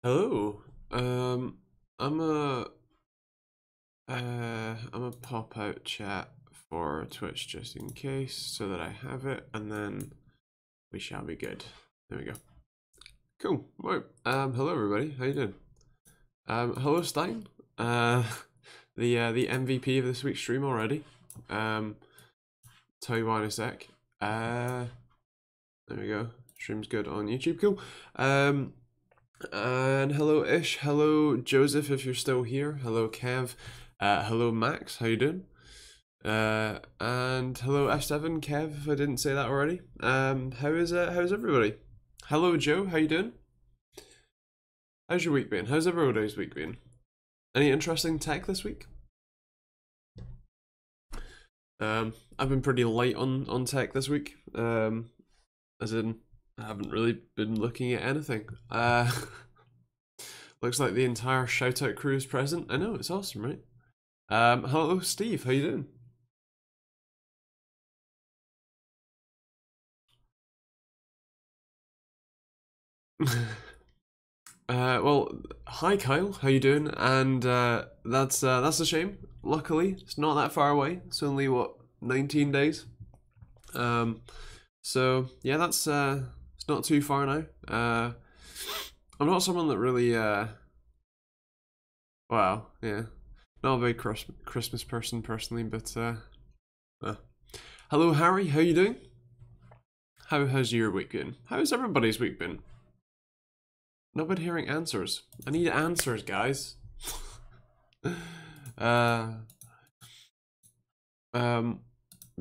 Hello. I'm a I'm a pop out chat for Twitch just in case, so that I have it, and then we shall be good. There we go. Cool. Right. Hello everybody. How you doing? Hello Stein. The MVP of this week's stream already. Tell you why in a sec. There we go. Stream's good on YouTube. Cool. And hello Ish, hello Joseph if you're still here, hello Kev, hello Max, how you doing? And hello F7, Kev, if I didn't say that already. How's everybody? Hello Joe, how you doing? How's your week been? How's everybody's week been? Any interesting tech this week? I've been pretty light on tech this week. As in, I haven't really been looking at anything. Looks like the entire shoutout crew is present. I know, it's awesome, right? Hello Steve, how you doing? Well, hi Kyle, how you doing? And that's a shame. Luckily, it's not that far away. It's only what, 19 days. So yeah, that's it's not too far now. I'm not someone that really wow, yeah, not a big Christmas person personally, but hello Harry, how you doing? How's your week been? How's everybody's week been? Not been hearing answers. I need answers, guys.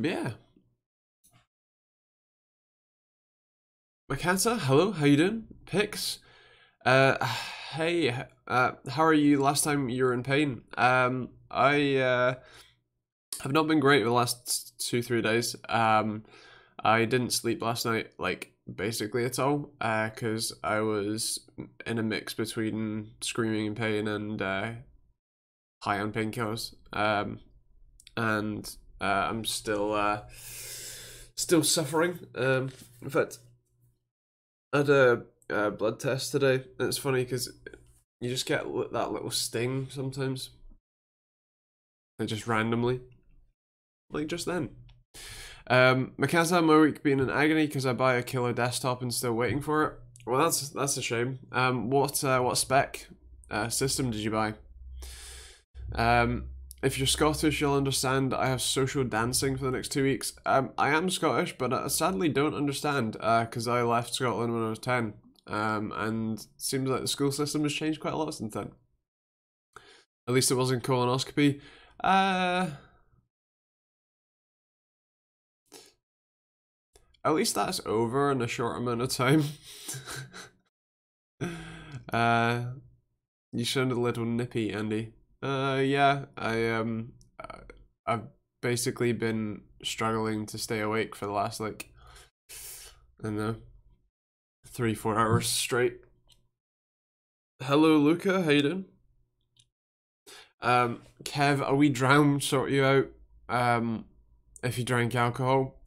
Yeah. Makata, hello, how you doing? Pix, hey, how are you? Last time you were in pain. I have not been great the last 2-3 days. I didn't sleep last night, like basically at all, because I was in a mix between screaming in pain and high on painkillers. And I'm still suffering. In fact, I had a blood test today, and it's funny because you just get that little sting sometimes, and just randomly, like just then. Mikasa, my week being in agony because I buy a killer desktop and still waiting for it. Well, that's a shame. What spec system did you buy? If you're Scottish, you'll understand I have social dancing for the next 2 weeks. I am Scottish, but I sadly don't understand because I left Scotland when I was 10. And it seems like the school system has changed quite a lot since then. At least it wasn't colonoscopy. At least that's over in a short amount of time. You sounded a little nippy, Andy. Yeah, I've basically been struggling to stay awake for the last, like, I don't know, 3-4 hours straight. Hello, Luca, how you doing? Kev, a wee drown sort you out, if you drank alcohol.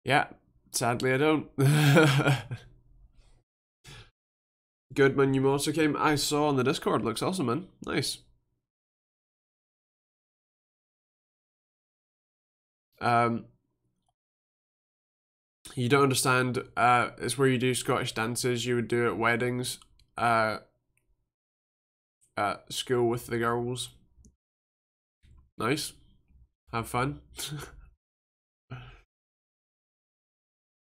Yeah, sadly I don't. Goodman, you also came. I saw on the Discord. Looks awesome, man. Nice. You don't understand. It's where you do Scottish dances. You would do at weddings. School with the girls. Nice. Have fun.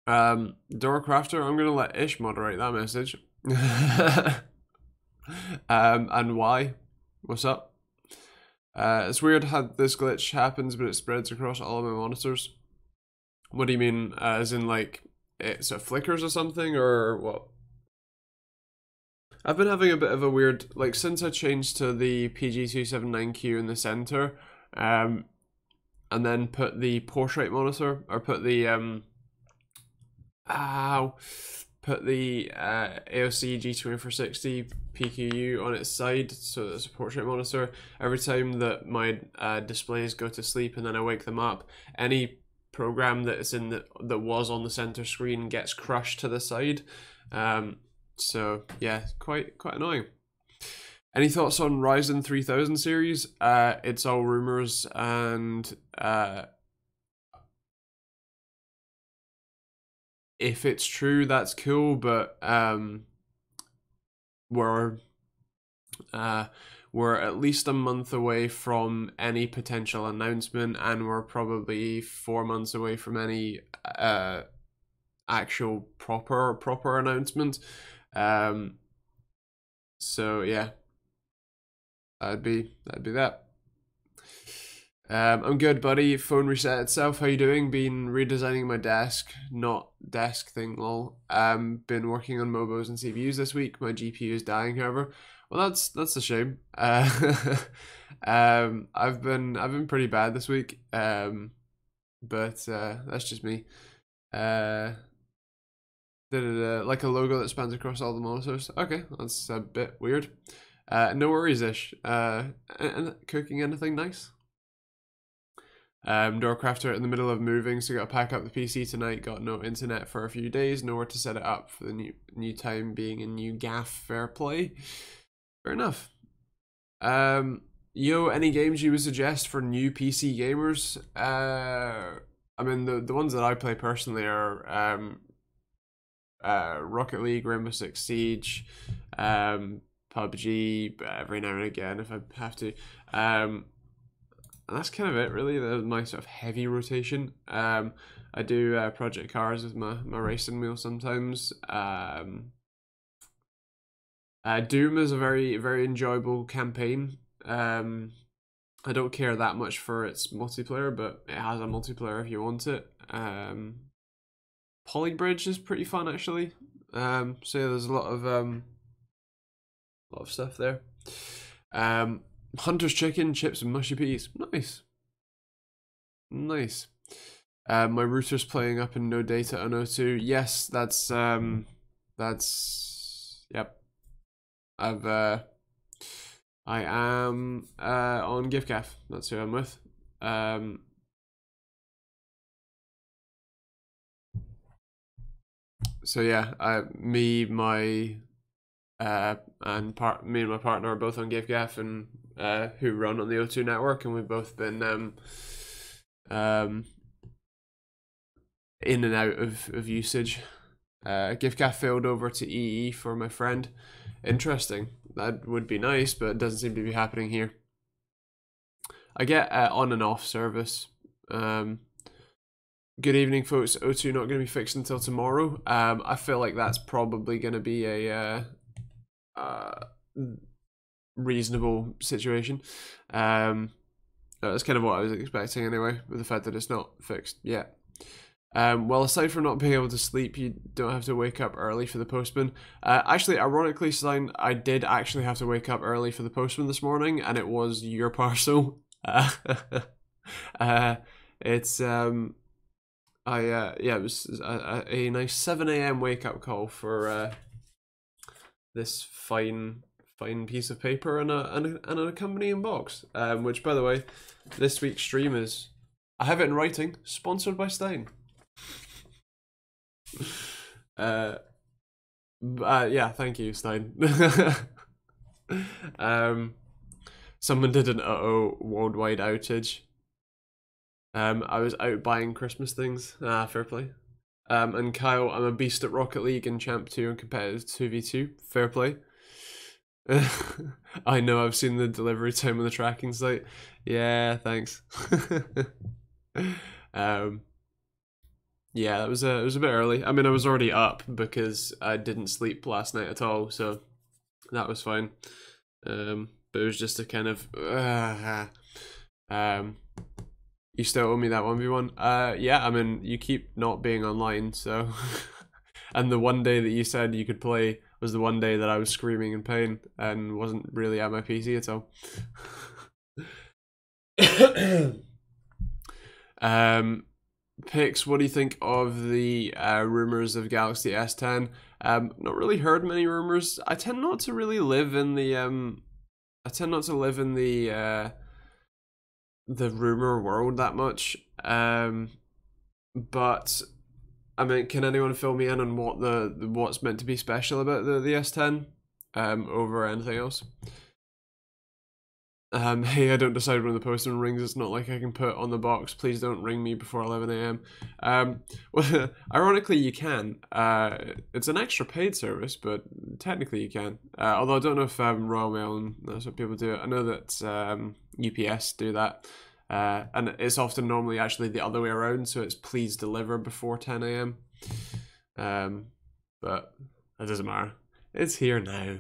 Doorcrafter, I'm gonna let Ish moderate that message. And why? What's up? It's weird how this glitch happens, but it spreads across all of my monitors. What do you mean? As in, like, it flickers or something, or what? I've been having a bit of a weird, like, since I changed to the PG279Q in the center, and then put the portrait monitor, or put the, put the AOC G2460 PQU on its side, so it's a portrait monitor. Every time that my displays go to sleep and then I wake them up, any program that is in that was on the center screen gets crushed to the side. So yeah, quite annoying. Any thoughts on Ryzen 3000 series? It's all rumors, and if it's true, that's cool, but we're at least a month away from any potential announcement, and we're probably 4 months away from any actual proper announcement. So yeah, that'd be that. I'm good, buddy. Phone reset itself. How you doing? Been redesigning my desk, not desk thing, lol. Been working on mobos and CPUs this week. My GPU is dying, however. Well, that's a shame. I've been pretty bad this week. But that's just me. Like a logo that spans across all the monitors. Okay, that's a bit weird. No worries, Ish. And cooking anything nice? Doorcrafter in the middle of moving, so gotta pack up the PC tonight. Got no internet for a few days. Nowhere to set it up for the new time being a new gaff. Fair play. Fair enough. Yo, any games you would suggest for new PC gamers? I mean the ones that I play personally are Rocket League, Rainbow Six Siege, PUBG, every now and again if I have to. And that's kind of it, really. My sort of heavy rotation. I do Project Cars with my racing wheel sometimes. Doom is a very enjoyable campaign. I don't care that much for its multiplayer, but it has a multiplayer if you want it. Polybridge is pretty fun, actually. So yeah, there's a lot of stuff there. Hunter's Chicken, chips and mushy peas. Nice. My router's playing up in no data on O2. Yes, that's yep. I am on GiveCaf. That's who I'm with. So yeah, me and my partner are both on GiveGaf, and who run on the O2 network, and we've both been in and out of usage. GiveGaf failed over to EE for my friend. Interesting. That would be nice, but it doesn't seem to be happening here. I get on and off service. Good evening, folks. O2 not going to be fixed until tomorrow. I feel like that's probably going to be a reasonable situation. That's kind of what I was expecting anyway, with the fact that it's not fixed yet. Well, aside from not being able to sleep, you don't have to wake up early for the postman. Actually, ironically, Stein, I did actually have to wake up early for the postman this morning, and it was your parcel. It's yeah, it was a nice 7 AM wake up call for this fine piece of paper and an accompanying box. Which, by the way, this week's stream is, I have it in writing, sponsored by Stein. Yeah, thank you, Stein. Someone did an worldwide outage. I was out buying Christmas things. Fair play. And Kyle, I'm a beast at Rocket League and Champ 2 and competitive 2v2. Fair play. I know, I've seen the delivery time on the tracking site. Yeah, thanks. Yeah, it was a bit early. I mean, I was already up because I didn't sleep last night at all, so that was fine. But it was just a kind of you still owe me that 1v1. Yeah, I mean, you keep not being online, so and the one day that you said you could play was the one day that I was screaming in pain and wasn't really at my PC at all. Pix, what do you think of the rumors of Galaxy S10? Not really heard many rumors. I tend not to really live in the the rumor world that much. but I mean, can anyone fill me in on what what's meant to be special about the S10 over anything else? Hey, I don't decide when the postman rings. It's not like I can put on the box, please don't ring me before 11 a.m. Well, ironically, you can. It's an extra paid service, but technically you can. Although I don't know if Royal Mail and that's what people do. I know that UPS do that. And it's often normally actually the other way around, so it's please deliver before 10 a.m. But it doesn't matter. It's here now.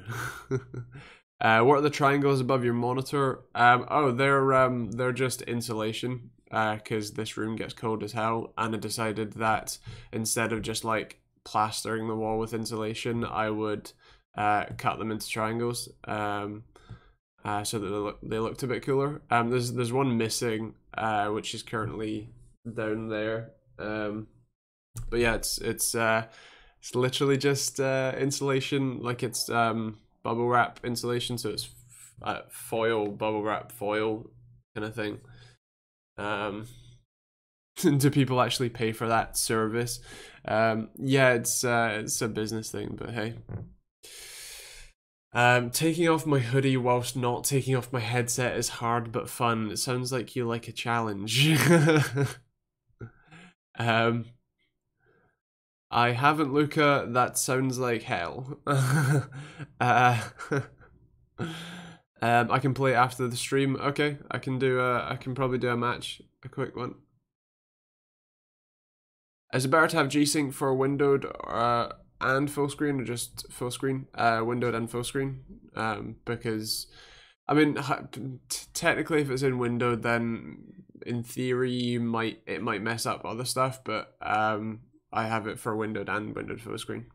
What are the triangles above your monitor? Oh, they're just insulation. Because this room gets cold as hell, and I decided that instead of just like plastering the wall with insulation, I would cut them into triangles. So that they looked a bit cooler. There's one missing, which is currently down there. But yeah, it's literally just insulation, like it's bubble wrap insulation, so it's foil, bubble wrap foil kind of thing. Do people actually pay for that service? Yeah, it's a business thing, but hey. Taking off my hoodie whilst not taking off my headset is hard but fun. It sounds like you like a challenge. I haven't, Luca. That sounds like hell. I can play after the stream. Okay, I can probably do a match, a quick one. Is it better to have G-Sync for windowed and full screen, or just full screen? Windowed and full screen. Because I mean, technically, if it's in windowed, then in theory it might mess up other stuff. But I have it for windowed and windowed full screen.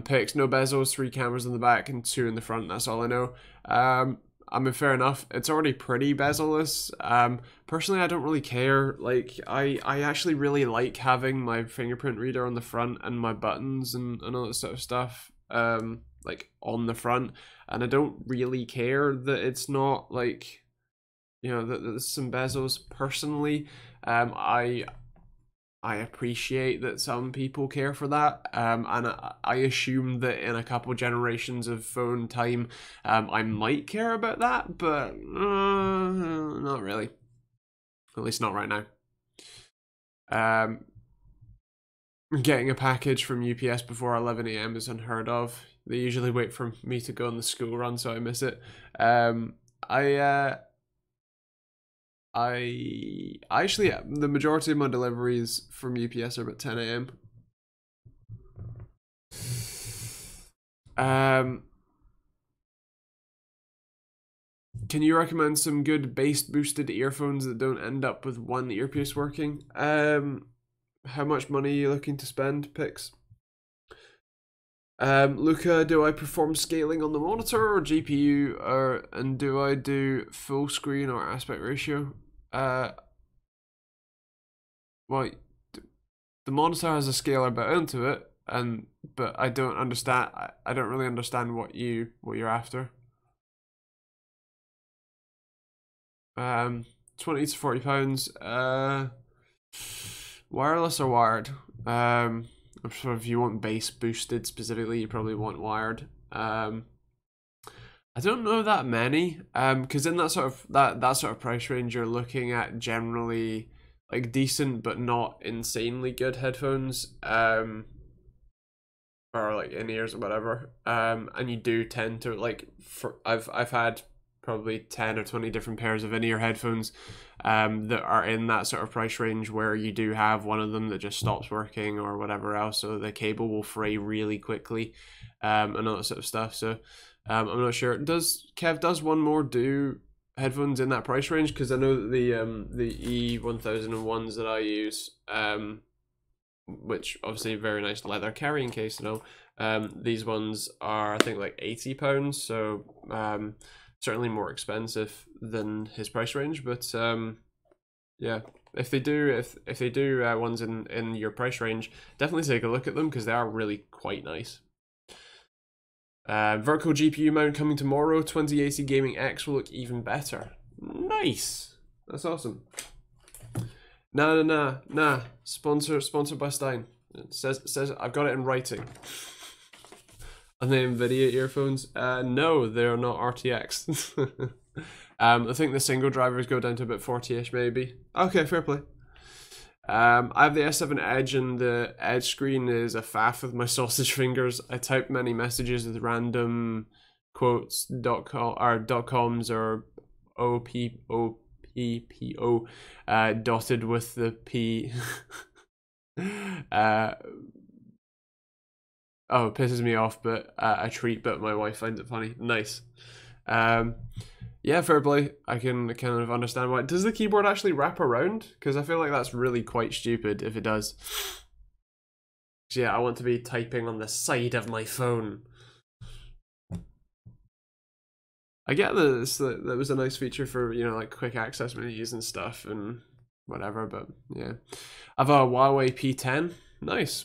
Pics, no bezels, 3 cameras in the back and 2 in the front. That's all I know. I mean, fair enough. It's already pretty bezel-less. Personally, I don't really care. Like, I actually really like having my fingerprint reader on the front and my buttons and all that sort of stuff, like, on the front. And I don't really care that it's not, like, you know, that there's some bezels. Personally, I appreciate that some people care for that, and I assume that in a couple generations of phone time, I might care about that, but not really. At least not right now. Getting a package from UPS before 11 a.m. is unheard of. They usually wait for me to go on the school run, so I miss it. I actually, the majority of my deliveries from UPS are about 10 a.m. Can you recommend some good bass boosted earphones that don't end up with one earpiece working? How much money are you looking to spend, Pix? Luca, do I perform scaling on the monitor or GPU, and do I do full screen or aspect ratio? Well, the monitor has a scaler built into it, but I don't understand. I don't really understand what you're after. 20 to 40 pounds. Wireless or wired? I'm sure if you want bass boosted specifically, you probably want wired. I don't know that many, because in that sort of price range, you're looking at generally like decent but not insanely good headphones, or like in-ears or whatever. And you do tend to like, I've had probably 10 or 20 different pairs of in-ear headphones that are in that sort of price range where you do have one of them that just stops working or whatever else, so the cable will fray really quickly, and all that sort of stuff. So I'm not sure. Does One More do headphones in that price range? Because I know that the E1001s that I use, which obviously very nice leather carrying case and all, these ones are I think like £80, so certainly more expensive than his price range, but yeah, if they do ones in your price range, definitely take a look at them because they are really quite nice. Vertical GPU mount coming tomorrow. 2080 Gaming X will look even better. Nice, that's awesome. Nah. Sponsored by Stein. It says I've got it in writing. Are they NVIDIA earphones? No, they're not RTX. I think the single drivers go down to about 40-ish maybe. Okay, fair play. I have the S7 Edge, and the Edge screen is a faff with my sausage fingers. I type many messages with random quotes .coms or OPPO dotted with the P. Oh, it pisses me off, but a treat, but my wife finds it funny. Nice. Yeah, fair play. I can kind of understand why. Does the keyboard actually wrap around? Because I feel like that's really quite stupid if it does. So yeah, I want to be typing on the side of my phone. I get that was a nice feature for, you know, like quick access menus and stuff and whatever, but yeah. I have a Huawei P10. Nice.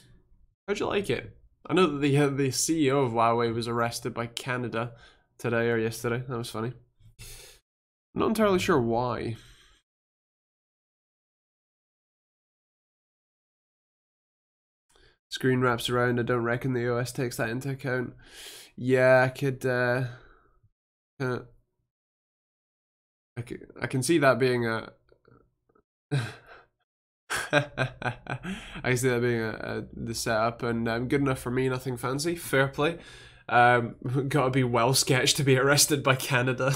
How'd you like it? I know that the CEO of Huawei was arrested by Canada today or yesterday. That was funny. I'm not entirely sure why. Screen wraps around. I don't reckon the OS takes that into account. Yeah, I could. I can see that being a. I can see that being the setup, and good enough for me. Nothing fancy. Fair play. Gotta be well sketched to be arrested by Canada.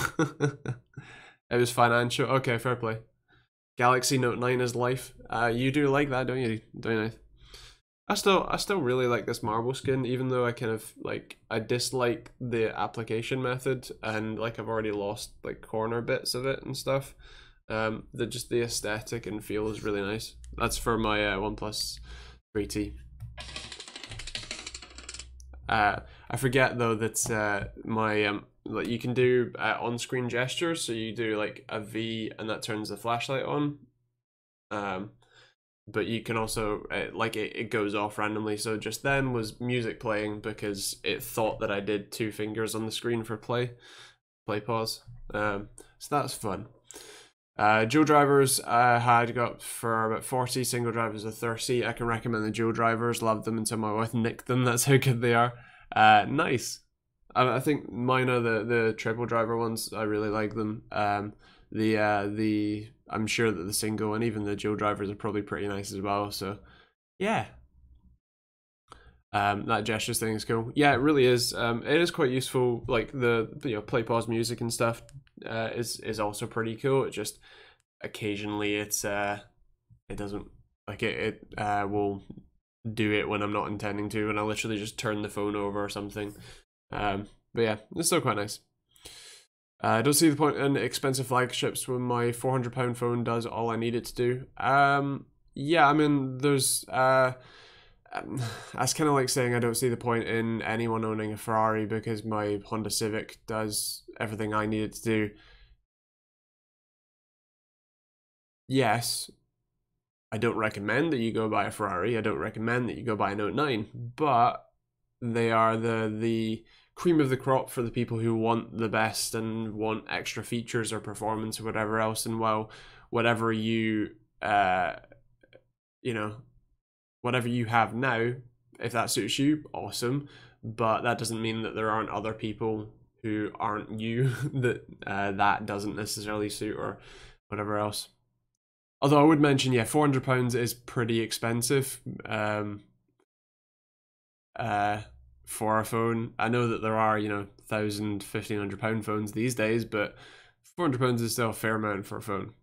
It was financial. Okay, fair play. Galaxy Note 9 is life. You do like that, don't you? Don't you? I still really like this marble skin, even though I kind of like I dislike the application method, and like I've already lost like corner bits of it and stuff. Just the aesthetic and feel is really nice. That's for my OnePlus 3T. I forget though that my like you can do on-screen gestures, so you do like a V and that turns the flashlight on. But you can also like it goes off randomly. So just then was music playing because it thought that I did 2 fingers on the screen for play pause. So that's fun. Dual drivers I had got for about 40, single drivers are 30. I can recommend the dual drivers. Loved them until my wife nicked them. That's how good they are. Nice. I think mine are the triple driver ones. I really like them. I'm sure that the single and even the dual drivers are probably pretty nice as well. So yeah. That gestures thing is cool. Yeah, it really is. It is quite useful. Like the play pause music and stuff is also pretty cool. It just occasionally it doesn't like it will do it when I'm not intending to, and I literally just turn the phone over or something. But yeah, it's still quite nice. I don't see the point in expensive flagships when my £400 phone does all I need it to do. Yeah, I mean, there's that's kind of like saying I don't see the point in anyone owning a Ferrari because my Honda Civic does everything I need it to do. Yes, I don't recommend that you go buy a Ferrari. I don't recommend that you go buy a Note 9, but they are the cream of the crop for the people who want the best and want extra features or performance or whatever else. And while whatever you whatever you have now, if that suits you, awesome. But that doesn't mean that there aren't other people who aren't you that that doesn't necessarily suit or whatever else. Although I would mention, yeah, £400 is pretty expensive for a phone. I know that there are, £1,000, £1,500 phones these days, but £400 is still a fair amount for a phone.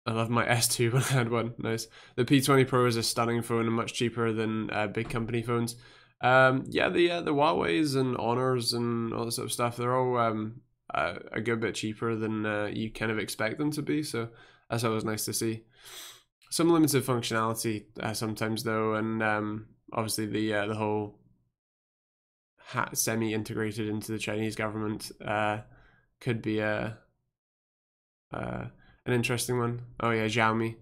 I love my S2 when I had one. Nice. The P20 Pro is a stunning phone and much cheaper than big company phones. Yeah, the Huawei's and Honors and all that sort of stuff, they're all a good bit cheaper than you kind of expect them to be. So that's always nice to see. Some limited functionality sometimes though, and obviously the whole semi-integrated into the Chinese government could be an interesting one. Oh yeah, Xiaomi.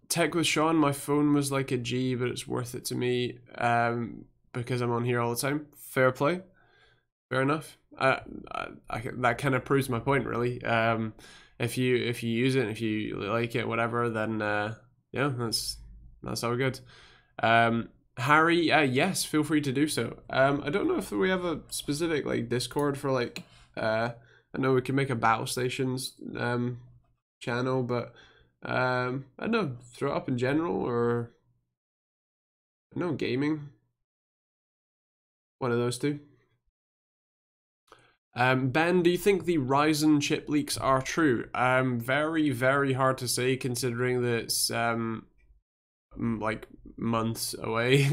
Tech with Sean, my phone was like a G, but it's worth it to me because I'm on here all the time. Fair play. Fair enough. that kind of proves my point, really. If you use it, if you like it, whatever, then yeah, that's all good. Harry, yes, feel free to do so. I don't know if we have a specific like Discord for like I know we can make a battle stations channel, but I don't know, throw it up in general, or I don't know, gaming. One of those two. Ben, do you think the Ryzen chip leaks are true? Very, very hard to say, considering that it's like months away.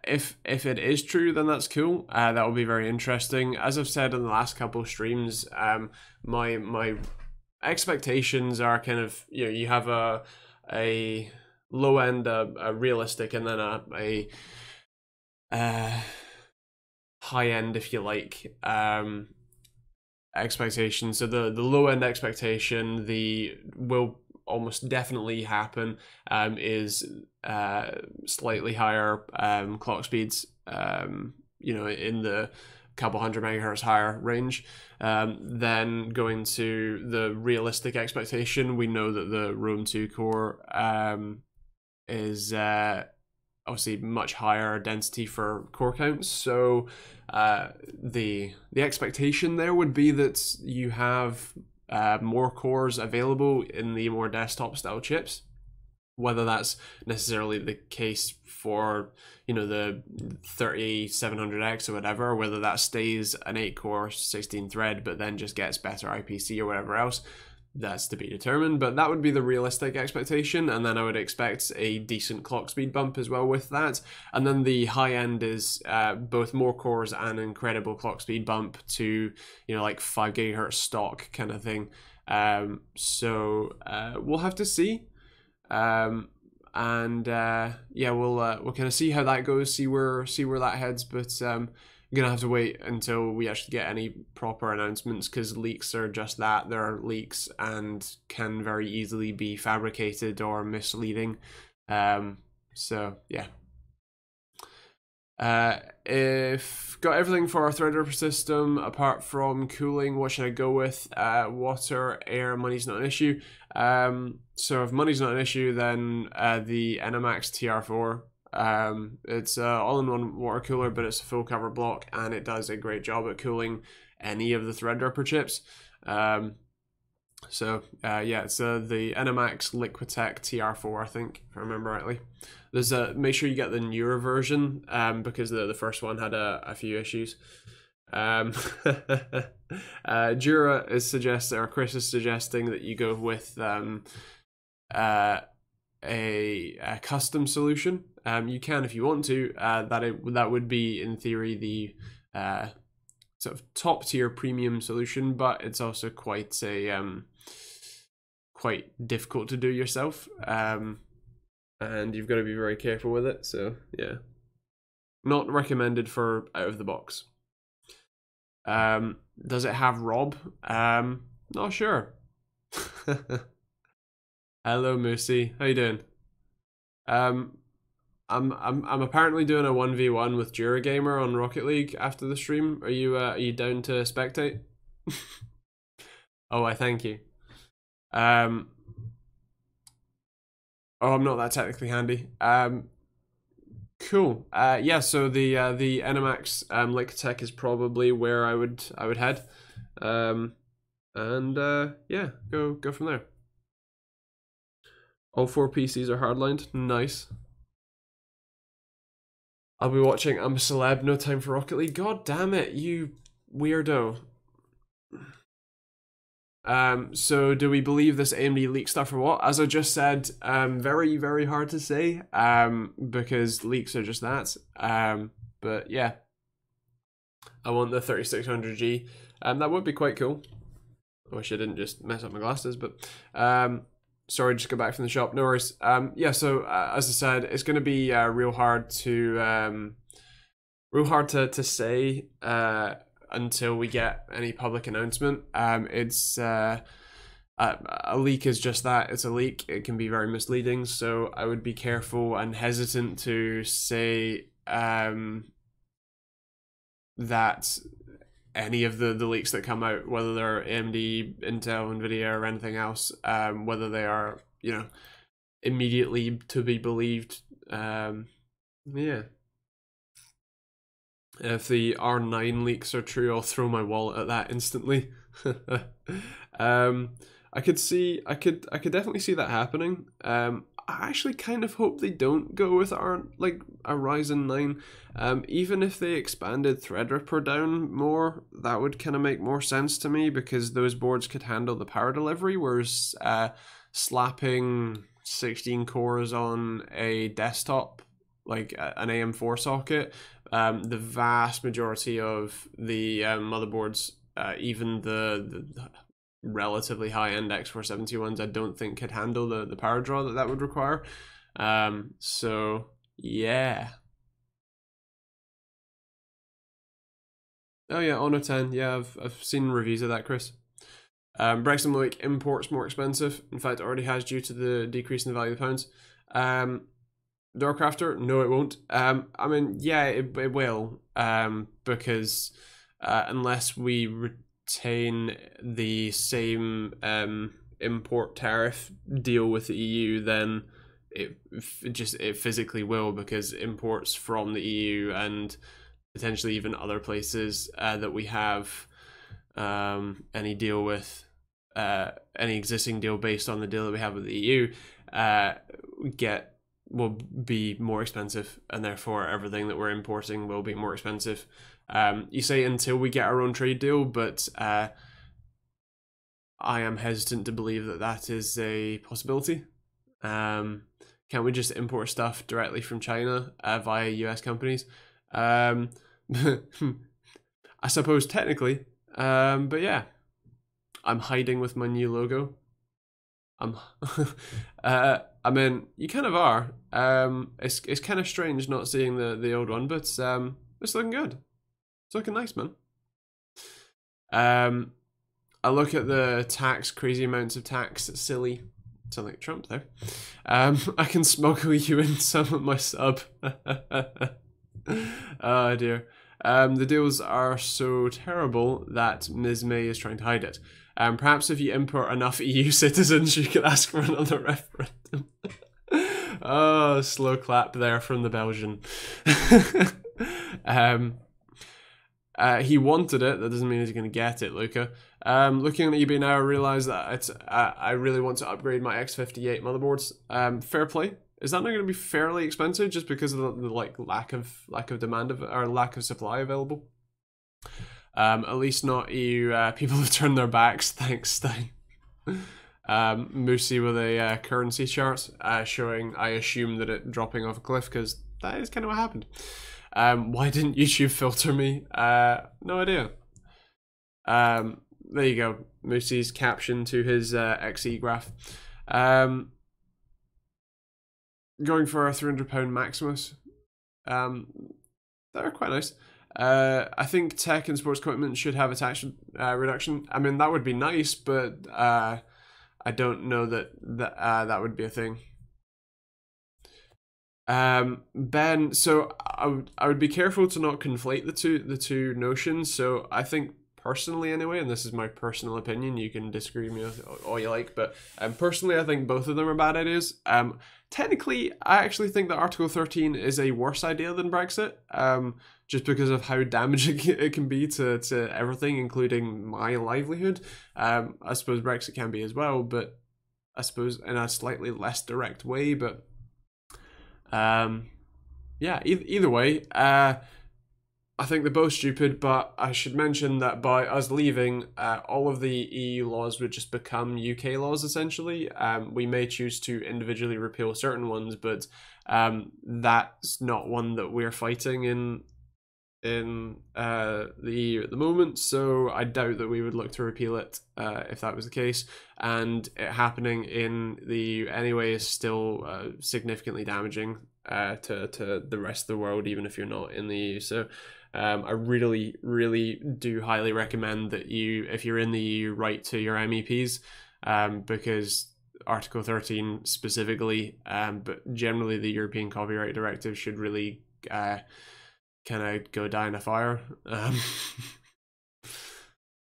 If it is true, then that's cool. That will be very interesting. As I've said in the last couple of streams, my expectations are kind of, you know, you have a low end, a realistic, and then a high end, if you like, expectation. So the low end expectation, the will almost definitely happen, is slightly higher clock speeds, you know, in the couple hundred megahertz higher range. Then going to the realistic expectation, we know that the Rome 2 core is obviously much higher density for core counts, so the expectation there would be that you have more cores available in the more desktop style chips. Whether that's necessarily the case for, you know, the 3700X or whatever, or whether that stays an 8-core 16 thread but then just gets better IPC or whatever else, that's to be determined. But that would be the realistic expectation, and then I would expect a decent clock speed bump as well with that. And then the high end is both more cores and incredible clock speed bump to, you know, like 5 gigahertz stock kind of thing. So we'll have to see. Yeah, we'll kind of see how that goes, see where that heads, but I'm gonna have to wait until we actually get any proper announcements, because leaks are just that, they're leaks and can very easily be fabricated or misleading. So yeah. If got everything for our Threadripper system apart from cooling, what should I go with? Water, air, money's not an issue. So if money's not an issue, then the NMAX TR4. It's all-in-one water cooler, but it's a full cover block, and it does a great job at cooling any of the Threadripper chips. So yeah, it's the NMAX Liquitech TR4, I think, if I remember rightly. There's make sure you get the newer version, because the first one had a few issues. Jura is suggesting, or Chris is suggesting, that you go with a custom solution. You can if you want to. That would be in theory the sort of top tier premium solution, but it's also quite quite difficult to do yourself. And you've got to be very careful with it. So yeah, not recommended for out of the box. Does it have Rob? Not sure. Hello, Moosey. How you doing? I'm apparently doing a 1v1 with Duragamer on Rocket League after the stream. Are you down to spectate? Oh, I thank you. Oh, I'm not that technically handy. Cool. Yeah, so the NMAX Liquitech is probably where I would head. Yeah, go from there. All 4 PCs are hardlined. Nice. I'll be watching I'm a Celeb, no time for Rocket League. God damn it, you weirdo. So do we believe this AMD leak stuff or what? As I just said, very, very hard to say, because leaks are just that. But yeah, I want the 3600G. That would be quite cool. I wish I didn't just mess up my glasses, but sorry, just got back from the shop. No worries. Yeah, so as I said, it's going to be real hard to say until we get any public announcement. It's a leak is just that, it's a leak. It can be very misleading, so I would be careful and hesitant to say that any of the leaks that come out, whether they're AMD, Intel, Nvidia, or anything else, whether they are, you know, immediately to be believed. Yeah. If the R9 leaks are true, I'll throw my wallet at that instantly. I could definitely see that happening. I actually kind of hope they don't go with a Ryzen 9. Even if they expanded Threadripper down more, that would kind of make more sense to me, because those boards could handle the power delivery, whereas slapping 16 cores on a desktop, like an AM4 socket, the vast majority of the motherboards, even the relatively high-end X471s, I don't think could handle the power draw that would require. So yeah. Oh yeah, Honor 10. Yeah, I've seen reviews of that, Chris. Brexit will make imports more expensive. In fact, it already has, due to the decrease in the value of the pounds. Doorcrafter, no, it won't. I mean, yeah, it will. Because unless we retain the same import tariff deal with the EU, then it physically will, because imports from the EU and potentially even other places that we have any deal with, any existing deal based on the deal that we have with the EU, will be more expensive, and therefore everything that we're importing will be more expensive. You say until we get our own trade deal, but I am hesitant to believe that that is a possibility. Can't we just import stuff directly from China via US companies? I suppose technically, but yeah, I'm hiding with my new logo. I mean, you kind of are. It's kind of strange not seeing the old one, but it's looking good. It's looking nice, man. I look at the tax, crazy amounts of tax, silly. Sound like Trump there. I can smuggle you in some of my sub. Oh dear. The deals are so terrible that Ms. May is trying to hide it. Perhaps if you import enough EU citizens, you could ask for another referendum. Oh, slow clap there from the Belgian. He wanted it. That doesn't mean he's going to get it, Luca. Looking at eBay now, I realise that I really want to upgrade my X58 motherboards. Fair play. Is that not going to be fairly expensive just because of the lack of demand or lack of supply available? At least not EU. People have turned their backs. Thanks, Stein. Moosey with a currency chart showing, I assume, that it dropping off a cliff, because that is kind of what happened. Why didn't YouTube filter me? No idea. There you go. Moosey's caption to his XE graph. Going for a £300 Maximus. They're quite nice. I think tech and sports equipment should have a tax reduction. I mean, that would be nice, but I don't know that that would be a thing. Ben, so I would be careful to not conflate the two notions. So I think, personally anyway, and this is my personal opinion, you can disagree with me all you like, but personally I think both of them are bad ideas. Technically, I actually think that Article 13 is a worse idea than Brexit, just because of how damaging it can be to everything, including my livelihood. I suppose Brexit can be as well, but I suppose in a slightly less direct way, but yeah, either way, I think they're both stupid, but I should mention that by us leaving, all of the EU laws would just become UK laws, essentially. We may choose to individually repeal certain ones, but that's not one that we're fighting in the EU at the moment, so I doubt that we would look to repeal it if that was the case. And it happening in the EU anyway is still significantly damaging to the rest of the world, even if you're not in the EU. So I really, really do highly recommend that if you're in the EU, write to your MEPs, because Article 13 specifically, but generally the European Copyright Directive should really kind of go down a fire.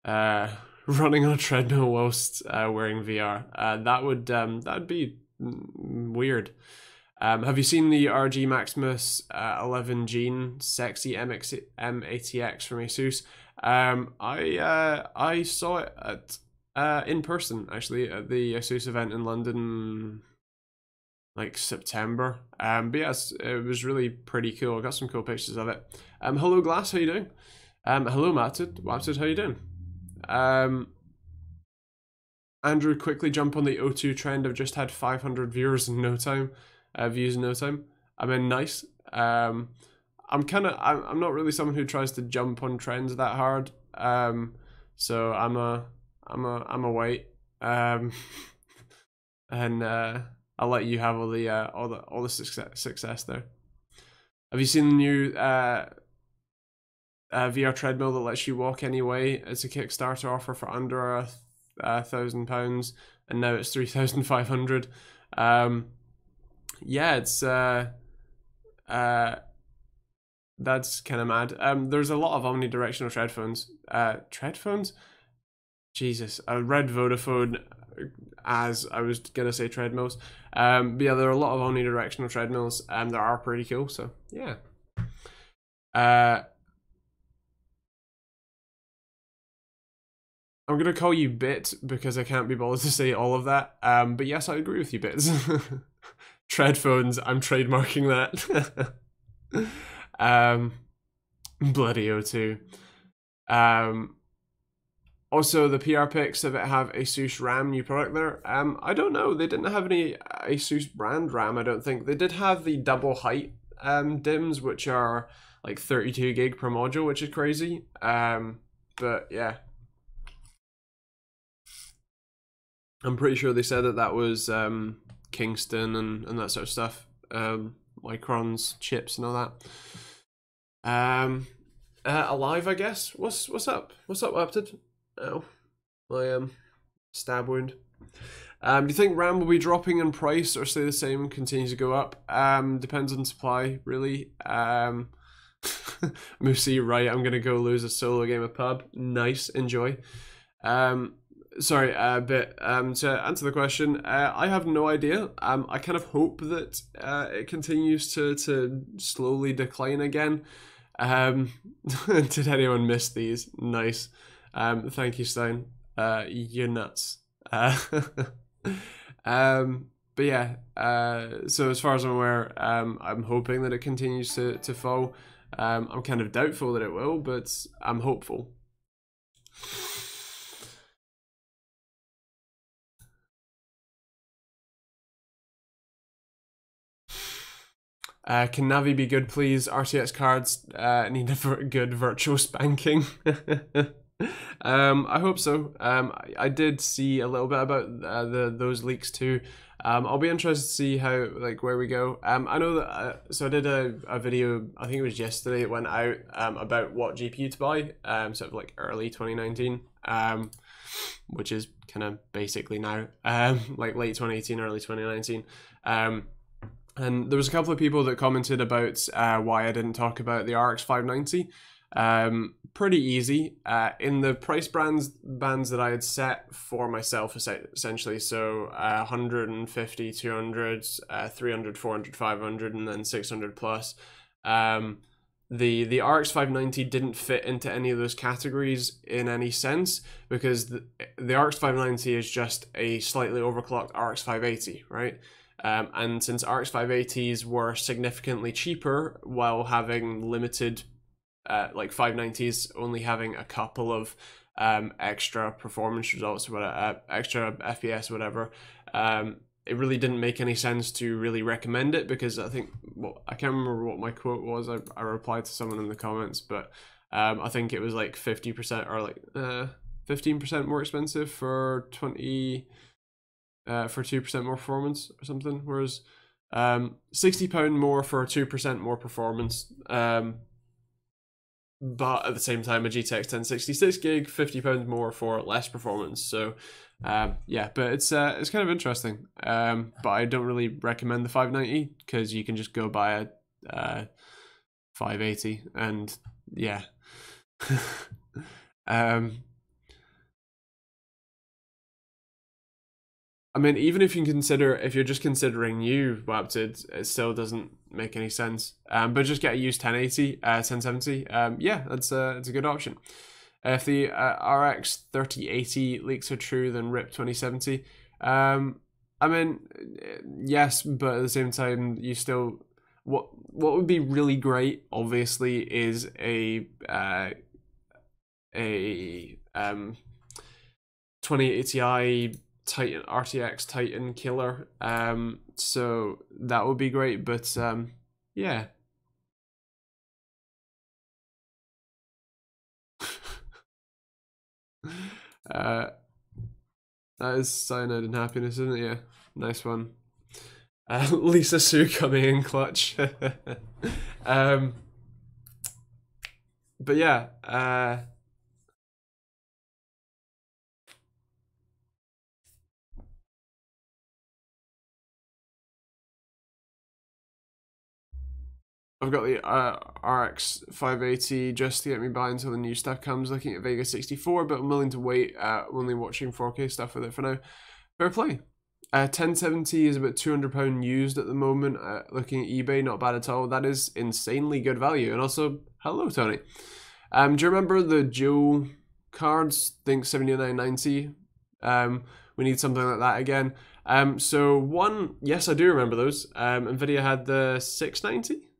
running on a treadmill whilst wearing VR. That'd be weird. Have you seen the RG Maximus 11 Gene Sexy M80X from Asus? I saw it at in person actually at the Asus event in London, like September. But yes, it was really pretty cool. I got some cool pictures of it. Hello Glass, how you doing? Hello Matted, how you doing? Andrew, quickly jump on the O2 trend. I've just had 500 viewers in no time. Views in no time. I mean, nice. I'm not really someone who tries to jump on trends that hard. So I'm a wait. And I'll let you have all the success there. Have you seen the new VR treadmill that lets you walk anyway? It's a Kickstarter offer for under £1,000, and now it's 3,500. Yeah, it's that's kind of mad. There's a lot of omnidirectional treadphones. Jesus, I read Vodafone as I was gonna say treadmills. But yeah, there are a lot of omnidirectional treadmills, and they are pretty cool. So yeah. I'm gonna call you Bit because I can't be bothered to say all of that. But yes, I agree with you, Bits. Treadphones, I'm trademarking that. Bloody O2. Also, the PR pics of it have Asus RAM new product there. I don't know. They didn't have any Asus brand RAM, I don't think. They did have the double height DIMMs, which are like 32 gig per module, which is crazy. But yeah. I'm pretty sure they said that was Kingston and that sort of stuff. Micron's chips and all that. Alive, I guess. What's up? What's up, Wapted? Oh, my stab wound. Do you think RAM will be dropping in price or stay the same and continue to go up? Depends on supply, really. Moosey, right? I'm gonna go lose a solo game of pub. Nice, enjoy. Sorry, but to answer the question, I have no idea. I kind of hope that it continues to slowly decline again. Did anyone miss these? Nice. Thank you, Stein. You're nuts. But yeah, so as far as I'm aware, I'm hoping that it continues to fall. I'm kind of doubtful that it will, but I'm hopeful. Can Navi be good, please? RTX cards need a good virtual spanking. I hope so. I did see a little bit about those leaks too. I'll be interested to see how, like, where we go. I know that so I did a video, I think it was yesterday, it went out about what GPU to buy, sort of like early 2019, which is kind of basically now, like late 2018, early 2019. And there was a couple of people that commented about why I didn't talk about the RX 590. Pretty easy. In the price bands that I had set for myself, essentially, so 150, 200, 300, 400, 500, and then 600 plus. The RX 590 didn't fit into any of those categories in any sense, because the RX 590 is just a slightly overclocked RX 580, right? And since RX 580s were significantly cheaper while having limited, like 590s only having a couple of extra performance results, extra FPS, whatever, it really didn't make any sense to really recommend it, because I think, well, I can't remember what my quote was. I replied to someone in the comments, but I think it was like 50% or like 15% more expensive for 2% more performance or something, whereas £60 more for 2% more performance, but at the same time a GTX 1066 gig, £50 more for less performance. So yeah, but it's kind of interesting, but I don't really recommend the 590 because you can just go buy a 580, and yeah. I mean, even if you consider, if you're just considering new WAPTed, it still doesn't make any sense. But just get a used 1080, 1070. Yeah, it's a good option. If the RX 3080 leaks are true, then RIP 2070. I mean, yes, but at the same time, you still what would be really great, obviously, is a 2080 Ti Titan RTX Titan killer. So that would be great, but yeah. That is cyanide and happiness, isn't it? Yeah, nice one. Lisa Sue coming in clutch. But yeah, I've got the RX 580 just to get me by until the new stuff comes. Looking at Vega 64, but I'm willing to wait. Only watching 4K stuff with it for now. Fair play. 1070 is about £200 used at the moment. Looking at eBay, not bad at all. That is insanely good value. And also, hello Tony. Do you remember the dual cards? Think 7990. We need something like that again. So one, yes, I do remember those. Nvidia had the 690.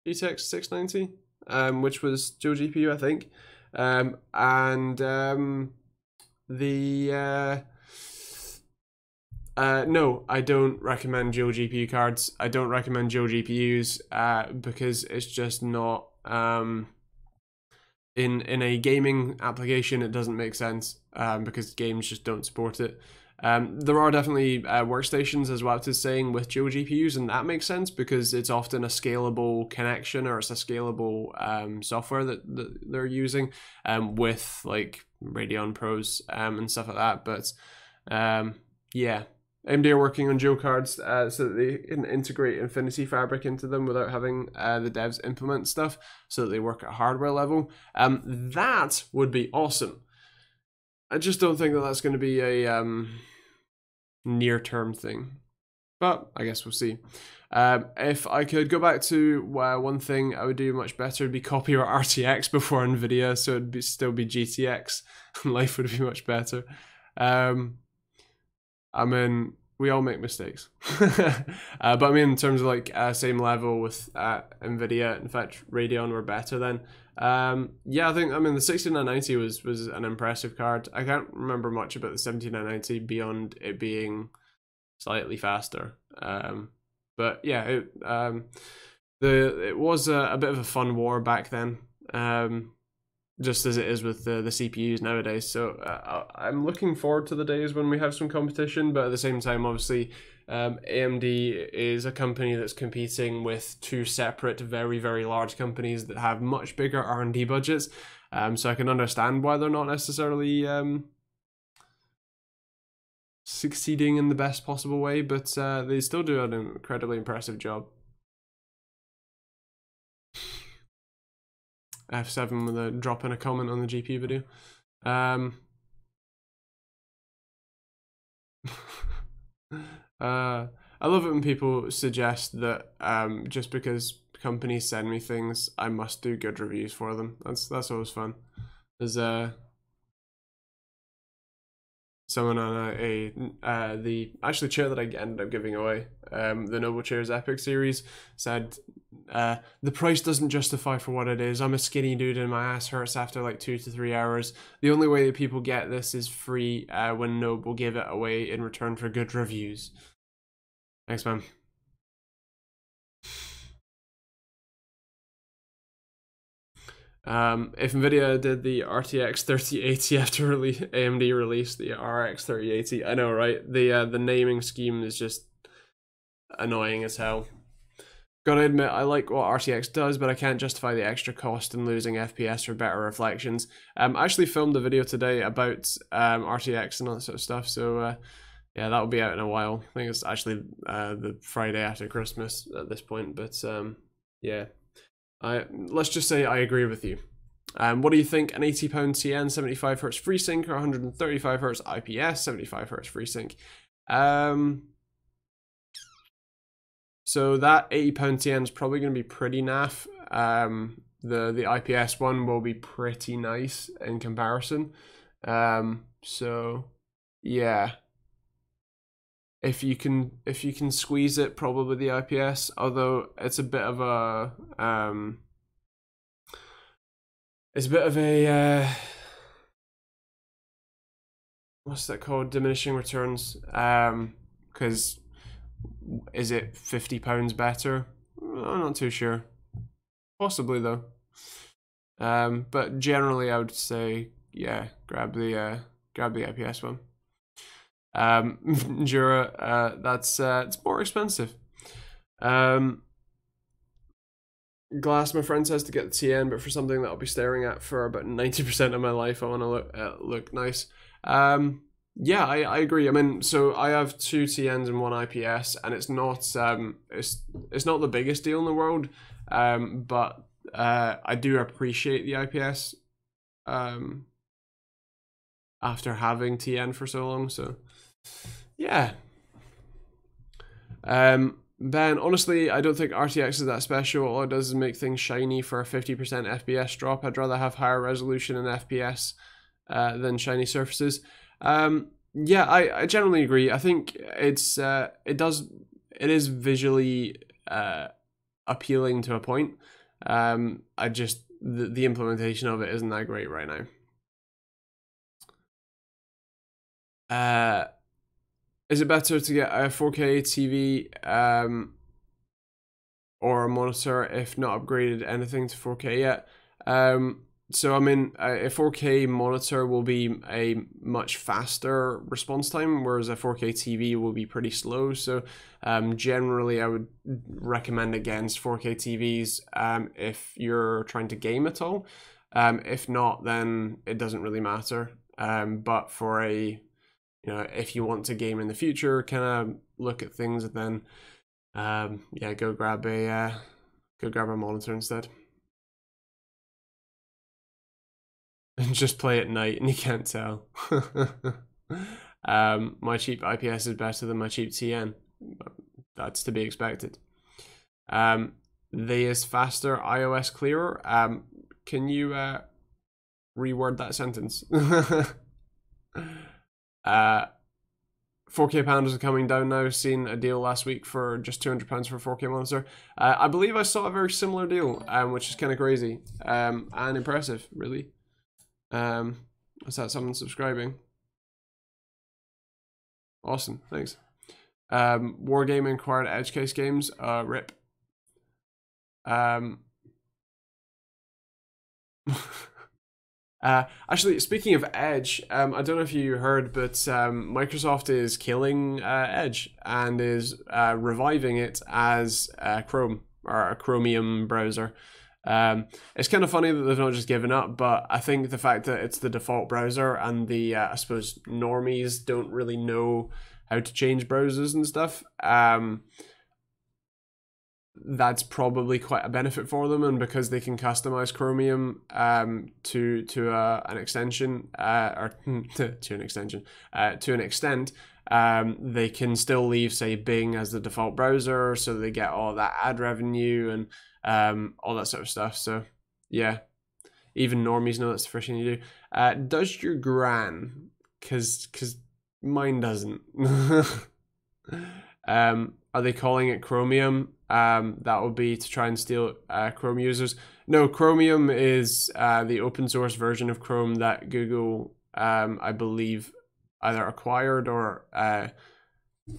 GTX 690, which was dual GPU, I think, no, I don't recommend dual GPU cards. I don't recommend dual GPUs because it's just not in a gaming application. It doesn't make sense because games just don't support it. There are definitely workstations, as Wout is saying, with dual GPUs, and that makes sense because it's often a scalable connection, or it's a scalable software that they're using with like Radeon Pros and stuff like that. But yeah, AMD are working on dual cards so that they can integrate Infinity Fabric into them without having the devs implement stuff, so that they work at hardware level. That would be awesome. I just don't think that that's going to be a near-term thing, but I guess we'll see. If I could go back to one thing I would do much better, would be copy our RTX before NVIDIA, so it'd still be GTX, and life would be much better. I mean, we all make mistakes. But I mean, in terms of like same level with NVIDIA, in fact, Radeon were better then. Yeah, I think, I mean, the 6990 was an impressive card. I can't remember much about the 7990 beyond it being slightly faster. But yeah, it was a bit of a fun war back then. Just as it is with the CPUs nowadays. So I'm looking forward to the days when we have some competition, but at the same time, obviously, AMD is a company that's competing with two separate, very, very large companies that have much bigger R&D budgets. So I can understand why they're not necessarily succeeding in the best possible way, but they still do an incredibly impressive job. F7 with a drop in a comment on the GP video. I love it when people suggest that just because companies send me things, I must do good reviews for them. That's always fun. There's someone on the actually chair that I ended up giving away, the Noble Chairs Epic series, said the price doesn't justify for what it is. I'm a skinny dude and my ass hurts after like 2 to 3 hours. The only way that people get this is free when Noble give it away in return for good reviews. Thanks, man. If Nvidia did the RTX 3080 after AMD released the RX 3080, I know, right? The naming scheme is just annoying as hell. Gotta admit, I like what RTX does, but I can't justify the extra cost and losing FPS for better reflections. I actually filmed a video today about RTX and all that sort of stuff, so yeah, that'll be out in a while. I think it's actually the Friday after Christmas at this point, but yeah. Let's just say I agree with you. What do you think? An £80 TN 75Hz FreeSync or 135Hz IPS 75Hz FreeSync? So that £80 TN is probably going to be pretty naff. The IPS one will be pretty nice in comparison. So yeah, if you can squeeze it, probably the IPS. Although it's a bit of a what's that called? Diminishing returns. Because is it £50 better? I'm not too sure. Possibly though. But generally, I would say yeah, grab the IPS one. Jura, that's it's more expensive. Glass, my friend says to get the TN, but for something that I'll be staring at for about 90% of my life, I want to look nice. Yeah, I agree. I mean, so I have 2 TNs and 1 IPS, and it's not it's not the biggest deal in the world, but I do appreciate the IPS after having TN for so long. So yeah. Ben, honestly, I don't think RTX is that special. All it does is make things shiny for a 50% FPS drop. I'd rather have higher resolution and FPS than shiny surfaces. Yeah, I generally agree. I think it is visually appealing to a point. I just the implementation of it isn't that great right now. Is it better to get a 4K TV or a monitor if not upgraded anything to 4K yet? So I mean, a 4K monitor will be a much faster response time, whereas a 4K TV will be pretty slow. So generally, I would recommend against 4K TVs if you're trying to game at all. If not, then it doesn't really matter. But for if you want to game in the future, kind of look at things, and then yeah, go grab a monitor instead. And just play at night and you can't tell. My cheap IPS is better than my cheap TN. That's to be expected. They is faster, iOS clearer. Can you reword that sentence? 4K pounders are coming down now. Seen a deal last week for just £200 for a 4K monitor. I believe I saw a very similar deal, which is kind of crazy and impressive, really. Is that someone subscribing? Awesome, thanks. Wargaming acquired edge case games. Rip. Actually, speaking of Edge, I don't know if you heard, but Microsoft is killing Edge and is reviving it as Chrome or a Chromium browser. It's kind of funny that they've not just given up, but I think the fact that it's the default browser and the I suppose normies don't really know how to change browsers and stuff, that's probably quite a benefit for them. And because they can customize Chromium to an extension or to an extension to an extent, they can still leave, say, Bing as the default browser, so they get all that ad revenue and all that sort of stuff. So yeah, even normies know that's the first thing you do. Does your gran? Cause mine doesn't. Are they calling it Chromium? That would be to try and steal Chrome users. No, Chromium is the open source version of Chrome that Google, I believe, either acquired or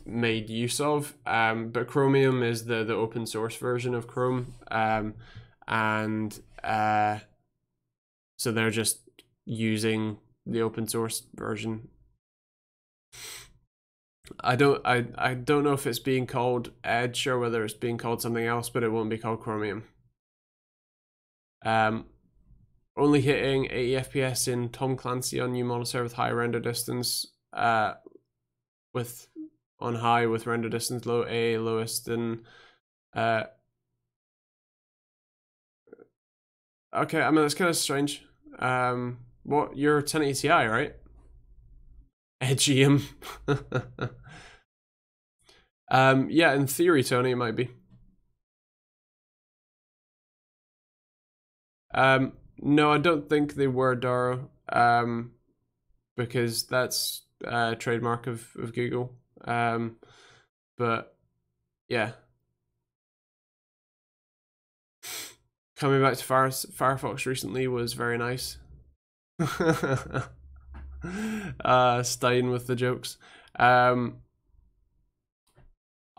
made use of. But Chromium is the open source version of Chrome, and so they're just using the open source version. I don't know if it's being called Edge or whether it's being called something else, but it won't be called Chromium. Only hitting 80 FPS in Tom Clancy on new monitor with high render distance, with high with render distance low A, lowest and okay, I mean that's kind of strange. What, you're 1080 Ti, right? Edgium. Yeah, in theory, Tony, it might be. No, I don't think they were Daro. Because that's a trademark of Google. But yeah. Coming back to Firefox recently was very nice. Stein with the jokes. Oh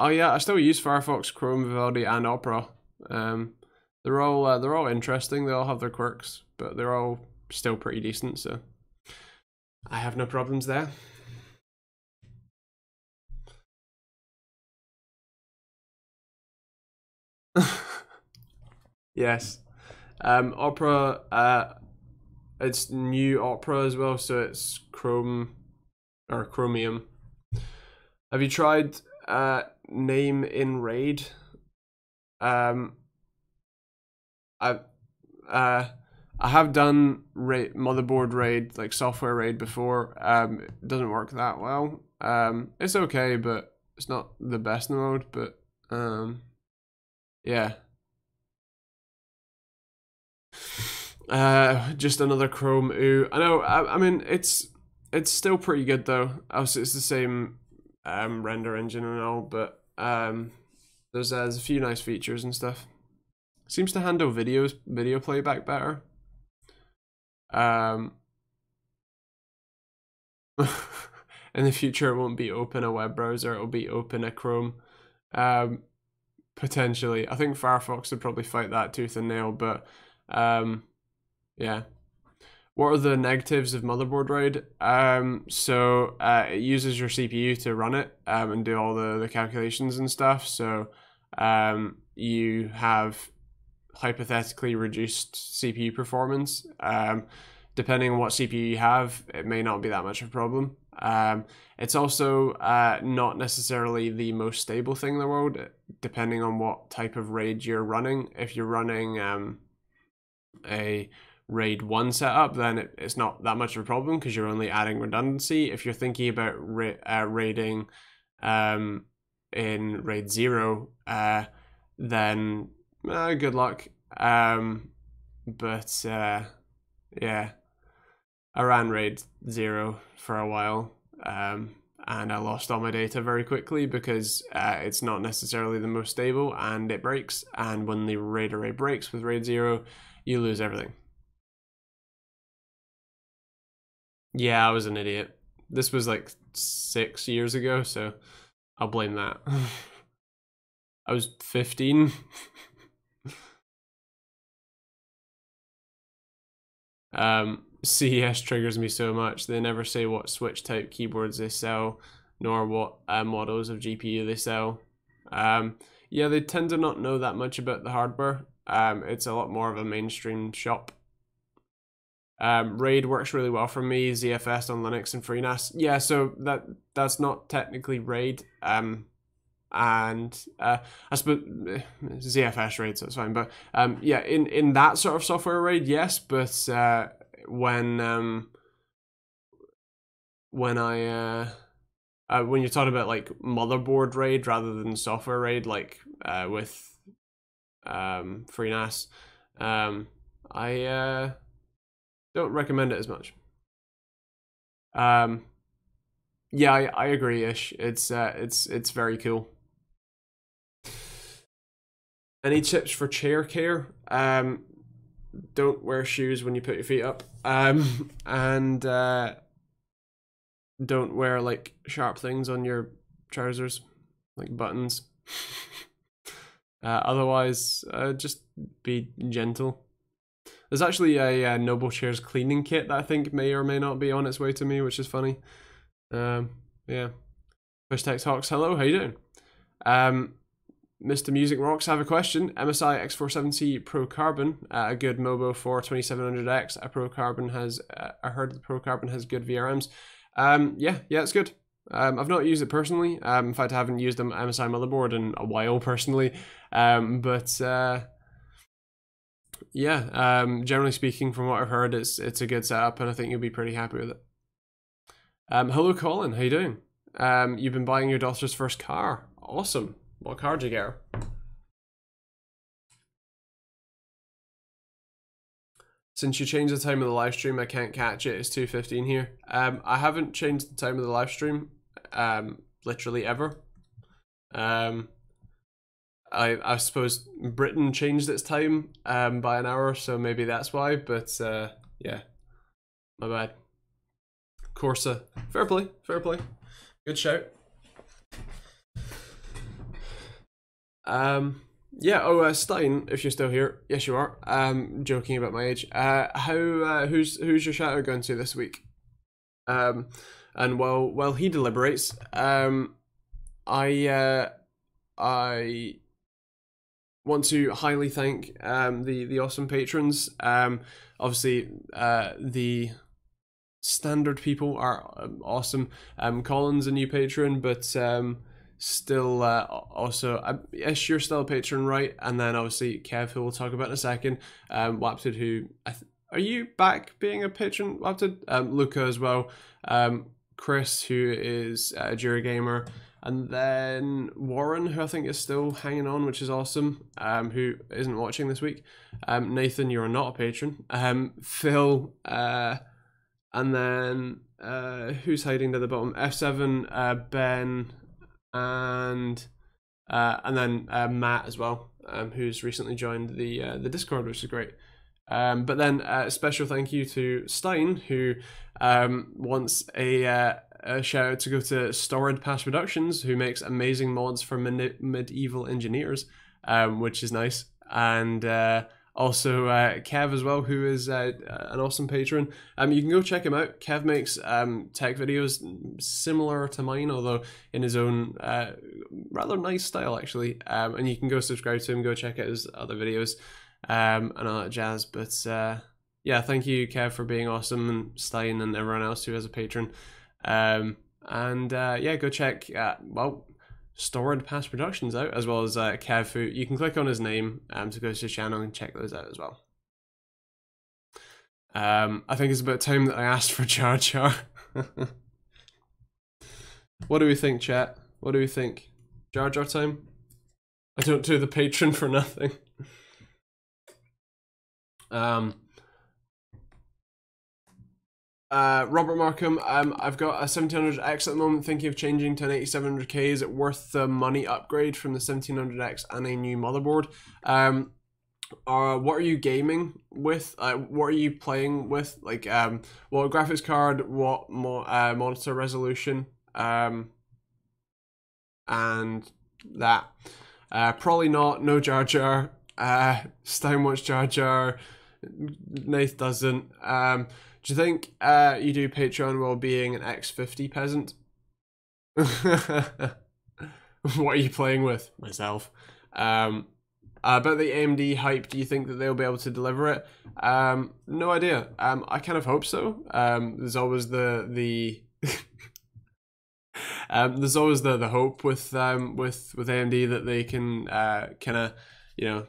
yeah, I still use Firefox, Chrome, Vivaldi, and Opera. They're all interesting. They all have their quirks, but they're all still pretty decent. So I have no problems there. Yes. Opera, it's new Opera as well, so it's Chrome or Chromium. Have you tried name in RAID? I have done motherboard RAID, like software RAID before. It doesn't work that well. It's okay, but it's not the best in the world. But yeah. Just another Chrome. Ooh, I know. I mean, it's still pretty good though. Also, it's the same render engine and all, but there's a few nice features and stuff. Seems to handle video playback better. In the future, it won't be open a web browser. It'll be open a Chrome. Potentially, I think Firefox would probably fight that tooth and nail, but yeah. What are the negatives of motherboard RAID? So it uses your CPU to run it and do all the calculations and stuff. So you have hypothetically reduced CPU performance. Depending on what CPU you have, it may not be that much of a problem. It's also not necessarily the most stable thing in the world, depending on what type of RAID you're running. If you're running a RAID 1 setup, then it's not that much of a problem because you're only adding redundancy. If you're thinking about RAIDing in RAID 0, then good luck. But yeah, I ran RAID 0 for a while, and I lost all my data very quickly because it's not necessarily the most stable and it breaks. And when the RAID array breaks with RAID 0, you lose everything. Yeah, I was an idiot. This was like 6 years ago, so I'll blame that. I was 15. CES triggers me so much. They never say what switch type keyboards they sell, nor what models of GPU they sell. Yeah, they tend to not know that much about the hardware. It's a lot more of a mainstream shop. RAID works really well for me. ZFS on Linux and FreeNAS. Yeah, so that's not technically RAID. And I suppose ZFS RAID, so it's fine. But yeah, in that sort of software RAID, yes. But when you're talking about like motherboard RAID rather than software RAID, like with FreeNAS, I don't recommend it as much. Yeah, I agree, Ish. It's very cool. Any tips for chair care? Don't wear shoes when you put your feet up. And don't wear like sharp things on your trousers, like buttons. Otherwise, just be gentle. There's actually a Noble Chairs cleaning kit that I think may or may not be on its way to me, which is funny. Yeah. Push Text Hawks, hello, how you doing? Mr. Music Rocks, I have a question. MSI X47C Pro Carbon, a good Mobo for 2700X. A Pro Carbon has, I heard the Pro Carbon has good VRMs. Yeah, it's good. I've not used it personally. In fact, I haven't used an MSI motherboard in a while personally. But yeah, generally speaking, from what I've heard, it's a good setup, and I think you'll be pretty happy with it. Hello, Colin. How you doing? You've been buying your daughter's first car. awesome. What card you get her? Since you changed the time of the live stream, I can't catch it. It's 2:15 here. I haven't changed the time of the live stream, literally ever. I suppose Britain changed its time by an hour, so maybe that's why. But yeah, my bad. Corsa, fair play, fair play. Good shout. Yeah. Oh, Stein, if you're still here, yes, you are. Joking about my age. Who's your shout out going to this week? And while he deliberates, I want to highly thank the awesome patrons. Obviously, the standard people are awesome. Colin's a new patron, but still also yes, you're still a patron, right? And then obviously Kev, who we'll talk about in a second. Wapted, who are you back being a patron? Wapted, Luca as well. Chris, who is a Jura Gamer. And then Warren, who I think is still hanging on, which is awesome, who isn't watching this week. Nathan, you're not a patron. Phil, and then who's hiding to the bottom? F7, Ben, and then Matt as well, who's recently joined the Discord, which is great. But then a special thank you to Stein, who wants a shout out to go to Stored Past Productions, who makes amazing mods for medieval engineers, which is nice. And also Kev as well, who is an awesome patron. You can go check him out. Kev makes tech videos similar to mine, although in his own rather nice style, actually. And you can go subscribe to him, go check out his other videos and all that jazz. But yeah, thank you, Kev, for being awesome, and Stein and everyone else who has a patron. Yeah, go check Stored Past Productions out, as well as Kev, who you can click on his name to go to his channel and check those out as well. I think it's about time that I asked for Jar Jar. What do we think, chat? What do we think? Jar Jar time? I don't do the patron for nothing. Robert Markham, I've got a 1700X at the moment, thinking of changing to an 8700K. Is it worth the money upgrade from the 1700X and a new motherboard? What are you gaming with? What are you playing with? Like, what graphics card, what monitor resolution, and that. Probably not, no Jar Jar. Stein wants Jar Jar. Nath doesn't. Do you think you do Patreon while being an X50 peasant? What are you playing with? Myself. About the AMD hype, do you think that they'll be able to deliver it? No idea. I kind of hope so. There's always the there's always the hope with AMD that they can kind of, you know,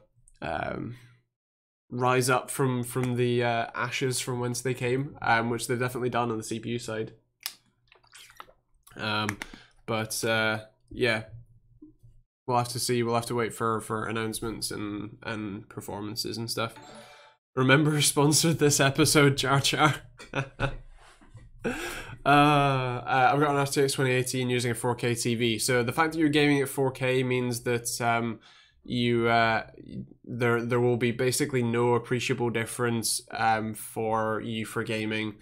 rise up from the ashes from whence they came, which they've definitely done on the CPU side. But yeah, we'll have to see. We'll have to wait for announcements and performances and stuff. Remember who sponsored this episode, Jar Jar. I've got an RTX 2018 using a 4K TV. So the fact that you're gaming at 4K means that there will be basically no appreciable difference for you for gaming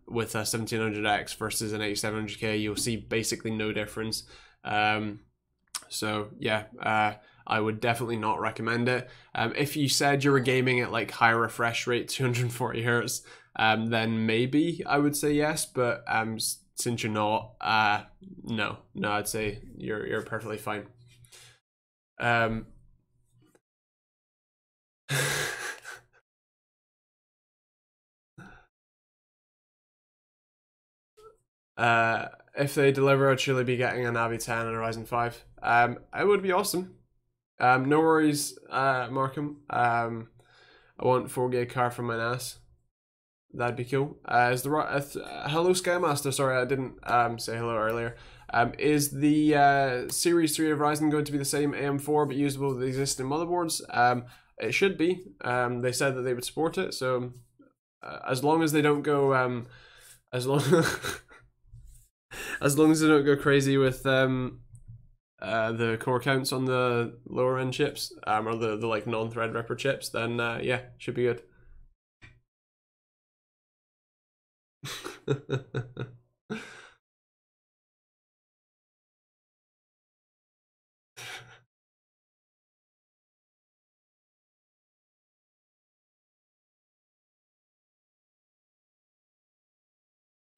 with a 1700X versus an 8700K. You'll see basically no difference. So yeah, I would definitely not recommend it. If you said you were gaming at like high refresh rate, 240 hertz, then maybe I would say yes. But since you're not, no, I'd say you're perfectly fine. If they deliver, I'd surely be getting a Navi 10 and a Ryzen 5. It would be awesome. No worries, Markham. I want 4K car from my NAS. That'd be cool. Hello, Skymaster. Sorry, I didn't say hello earlier. Is the Series 3 of Ryzen going to be the same AM4 but usable with the existing motherboards? It should be. They said that they would support it, so as long as they don't go as long as long as they don't go crazy with the core counts on the lower end chips, or the like non-Threadripper chips, then yeah, should be good.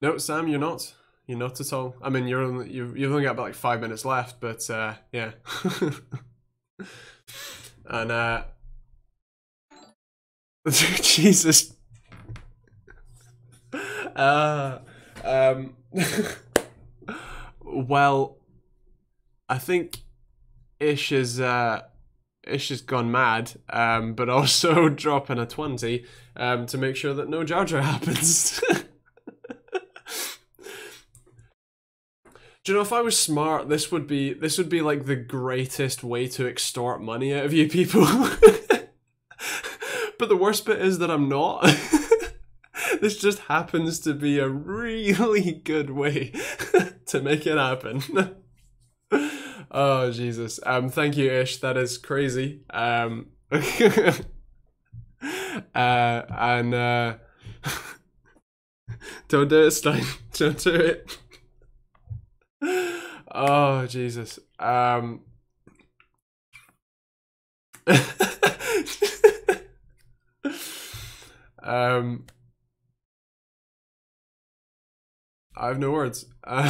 No, Sam, you're not. You're not at all. I mean, you've only got about like 5 minutes left, but yeah. And Jesus. Well, I think Ish has gone mad, but also dropping a 20 to make sure that no Jar Jar happens. Do you know, if I was smart, this would be like the greatest way to extort money out of you people. But the worst bit is that I'm not. This just happens to be a really good way to make it happen. Oh Jesus. Thank you, Ish. That is crazy. And don't do it, Stein. Don't do it. Oh Jesus. I have no words. Oh,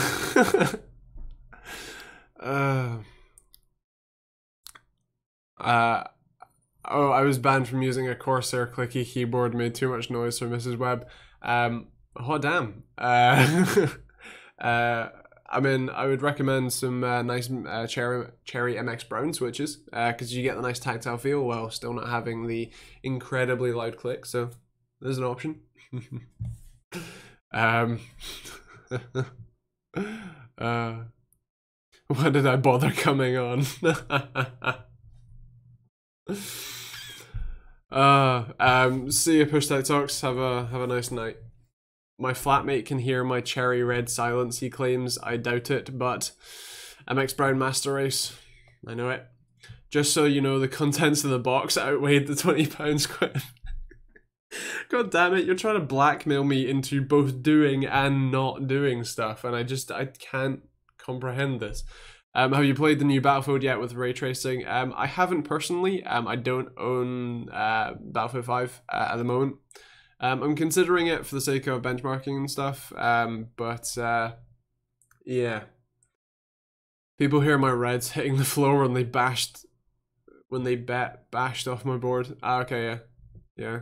I was banned from using a Corsair clicky keyboard. Made too much noise for Mrs. Webb. Oh damn. I mean, I would recommend some nice Cherry MX Brown switches, because you get the nice tactile feel while still not having the incredibly loud click. So there's an option. Why did I bother coming on? See you, Push Tech Talks. Have a nice night. My flatmate can hear my cherry red silence, he claims. I doubt it, but MX Brown Master Race. I know it. Just so you know, the contents of the box outweighed the £20 quid. God damn it, you're trying to blackmail me into both doing and not doing stuff, and I can't comprehend this. Have you played the new Battlefield yet with ray tracing? I haven't personally. I don't own Battlefield 5 at the moment. I'm considering it for the sake of benchmarking and stuff, but yeah. People hear my reds hitting the floor when they bashed off my board. Ah, okay, yeah.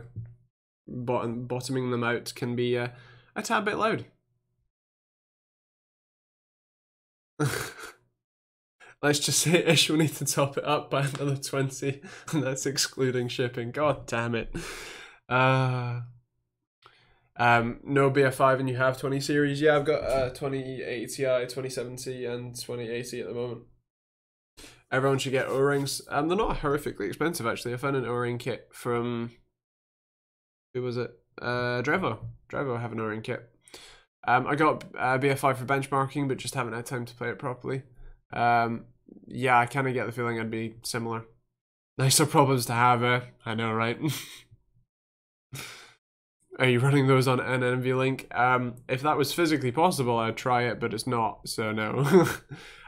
Bottoming them out can be a tad bit loud. Let's just say Ish will need to top it up by another 20, and that's excluding shipping. God damn it. No BF5 and you have 20 series? Yeah, I've got 2080 Ti, 2070 and 2080 at the moment. Everyone should get O-rings. They're not horrifically expensive actually. I found an O-ring kit from, who was it? Drevo. Drevo have an O-ring kit. I got BF5 for benchmarking, but just haven't had time to play it properly. Yeah, I kind of get the feeling I'd be similar. Nicer problems to have, I know, right? Are you running those on an NVLink? If that was physically possible, I'd try it, but it's not, so no.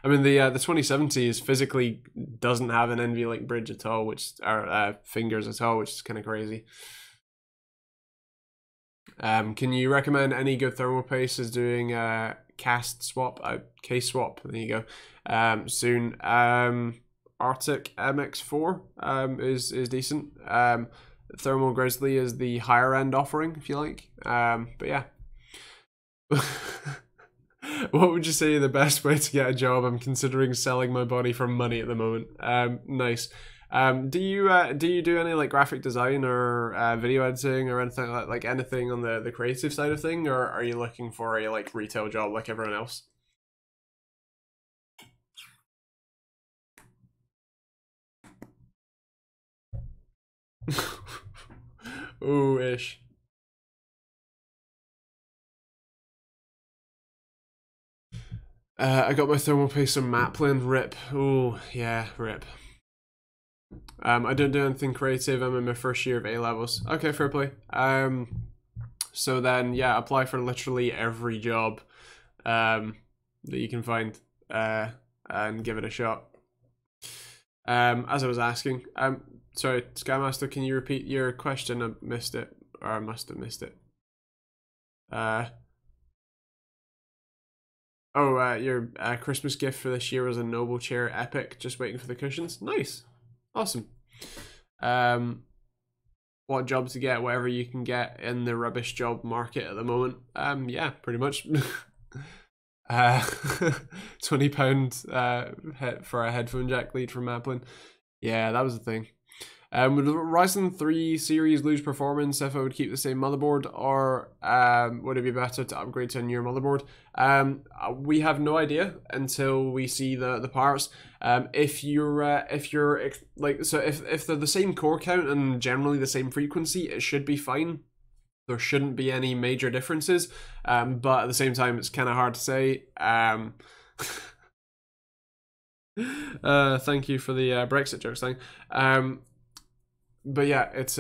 I mean, the 2070 is physically doesn't have an NVLink bridge at all, or fingers at all, which is kind of crazy. Can you recommend any good thermal paste as doing case swap? There you go. Soon. Arctic MX4 is decent. Thermal Grizzly is the higher end offering, if you like. But yeah. What would you say the best way to get a job? I'm considering selling my body for money at the moment. Nice. Do you do any like graphic design or video editing or anything like anything on the creative side of thing, or are you looking for a like retail job like everyone else? Ooh, ish. I got my thermal paste on Maplin. Rip. Oh, yeah, rip. I don't do anything creative. I'm in my first year of A levels. Okay, fair play. So then, yeah, apply for literally every job that you can find and give it a shot. As I was asking, sorry, Skymaster, can you repeat your question? I missed it, or I must have missed it. Your Christmas gift for this year was a Noble Chair Epic, just waiting for the cushions. Nice. Awesome. What jobs to get? Whatever you can get in the rubbish job market at the moment. Yeah, pretty much. £20 for a headphone jack lead from Maplin. Yeah, that was the thing. Would the Ryzen 3 series lose performance if I would keep the same motherboard, or would it be better to upgrade to a newer motherboard? We have no idea until we see the parts. If they're the same core count and generally the same frequency, it should be fine. There shouldn't be any major differences, but at the same time, it's kind of hard to say. Thank you for the Brexit jokes thing. But yeah, it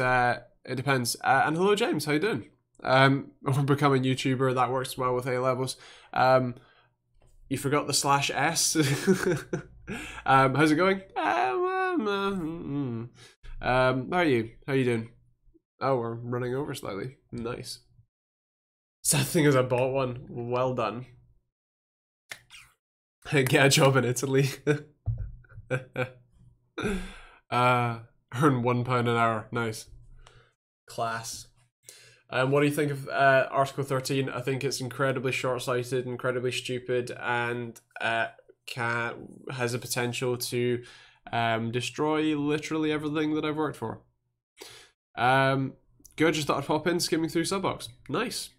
depends. And hello, James. How you doing? Or become a YouTuber. That works well with A levels. You forgot the /S. How's it going? How are you? How are you doing? Oh, we're running over slightly. Nice. Sad thing is, I bought one. Well done. Get a job in Italy. Earn £1 an hour. Nice. Class. What do you think of Article 13? I think it's incredibly short-sighted, incredibly stupid, and has a potential to destroy literally everything that I've worked for. Good, just thought I'd pop in, skimming through Subbox. Nice.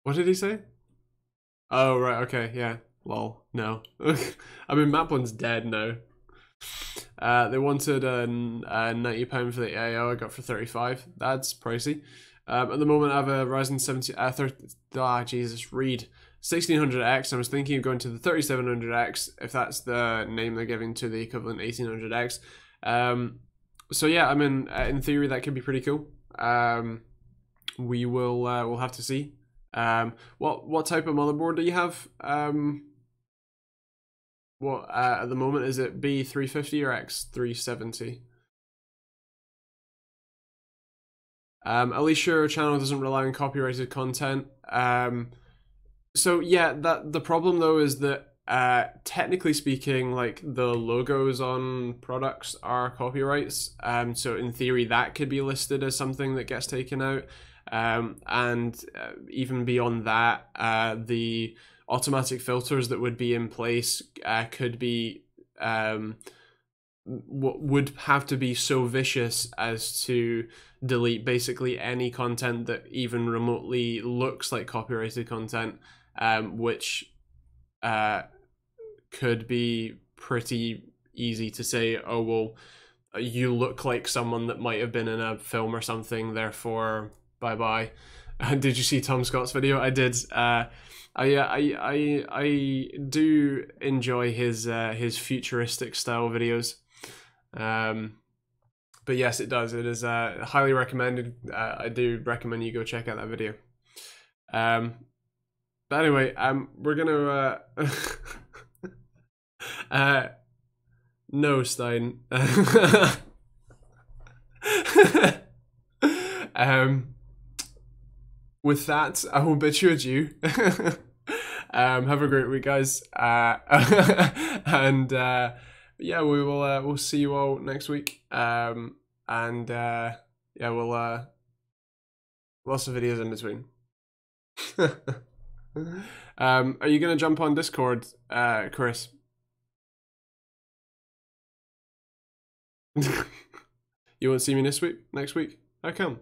What did he say? Oh, right, okay, yeah. Lol, no. I mean, Maplin's dead now. They wanted £90 for the AIO. I got for 35. That's pricey. At the moment, I have a Ryzen 1600X. I was thinking of going to the 3700X, if that's the name they're giving to the equivalent 1800X. So yeah, I mean, in theory, that could be pretty cool. We'll have to see. What type of motherboard do you have? At the moment, is it B350 or X370? At least your channel doesn't rely on copyrighted content. So yeah, the problem though is that technically speaking, like the logos on products are copyrights. So in theory, that could be listed as something that gets taken out. And even beyond that, the automatic filters that would be in place could be would have to be so vicious as to delete basically any content that even remotely looks like copyrighted content, which could be pretty easy to say, oh well, you look like someone that might have been in a film or something, therefore bye bye. Did you see Tom Scott's video? I did. I do enjoy his futuristic style videos. But yes, it does. It is highly recommended. I do recommend you go check out that video. But anyway, we're gonna no, Stein. With that, I will bid you adieu. Have a great week, guys. And yeah, we'll see you all next week. Yeah, we'll lots of videos in between. Are you gonna jump on Discord, Chris? You won't see me next week? How come?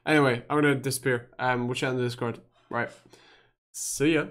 Anyway, I'm gonna disappear. We'll chat in the Discord. Right. See ya.